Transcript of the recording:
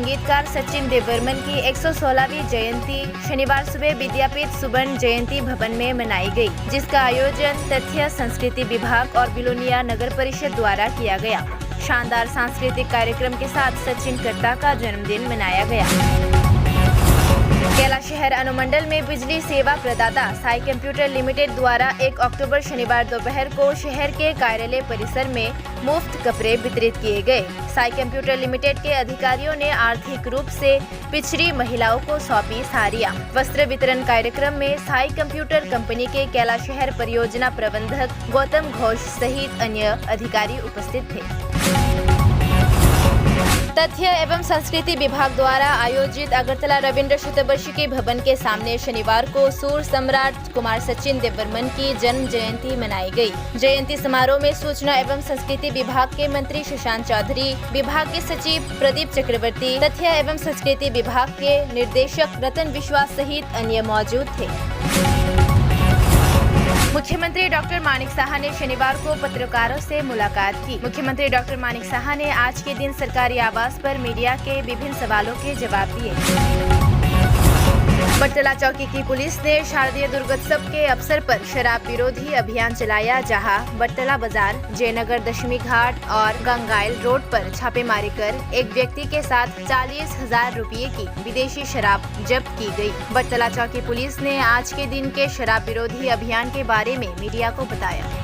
संगीतकार सचिन देवबर्मन की 116वीं जयंती शनिवार सुबह विद्यापीठ सुवर्ण जयंती भवन में मनाई गई, जिसका आयोजन तथ्य संस्कृति विभाग और बिलोनिया नगर परिषद द्वारा किया गया। शानदार सांस्कृतिक कार्यक्रम के साथ सचिन कर्ता का जन्मदिन मनाया गया। कैलाश शहर अनुमंडल में बिजली सेवा प्रदाता साई कंप्यूटर लिमिटेड द्वारा 1 अक्टूबर शनिवार दोपहर को शहर के कार्यालय परिसर में मुफ्त कपड़े वितरित किए गए। साई कंप्यूटर लिमिटेड के अधिकारियों ने आर्थिक रूप से पिछड़ी महिलाओं को सौंपी साड़ियां। वस्त्र वितरण कार्यक्रम में साई कंप्यूटर कंपनी के कैलाश शहर परियोजना प्रबंधक गौतम घोष सहित अन्य अधिकारी उपस्थित थे। तथ्य एवं संस्कृति विभाग द्वारा आयोजित अगरतला रविंद्र शतवार्षिकी भवन के सामने शनिवार को सूर सम्राट कुमार सचिन देवबर्मन की जन्म जयंती मनाई गई। जयंती समारोह में सूचना एवं संस्कृति विभाग के मंत्री सुशांत चौधरी, विभाग के सचिव प्रदीप चक्रवर्ती, तथ्य एवं संस्कृति विभाग के निर्देशक रतन विश्वास सहित अन्य मौजूद थे। मुख्यमंत्री डॉक्टर मानिक साहा ने शनिवार को पत्रकारों से मुलाकात की। मुख्यमंत्री डॉक्टर मानिक साहा ने आज के दिन सरकारी आवास पर मीडिया के विभिन्न सवालों के जवाब दिए। बटतला चौकी की पुलिस ने शारदीय दुर्गोत्सव के अवसर पर शराब विरोधी अभियान चलाया, जहां बटतला बाजार, जयनगर दशमी घाट और गंगाइल रोड पर छापेमारी कर एक व्यक्ति के साथ 40,000 रुपये की विदेशी शराब जब्त की गई। बटतला चौकी पुलिस ने आज के दिन के शराब विरोधी अभियान के बारे में मीडिया को बताया।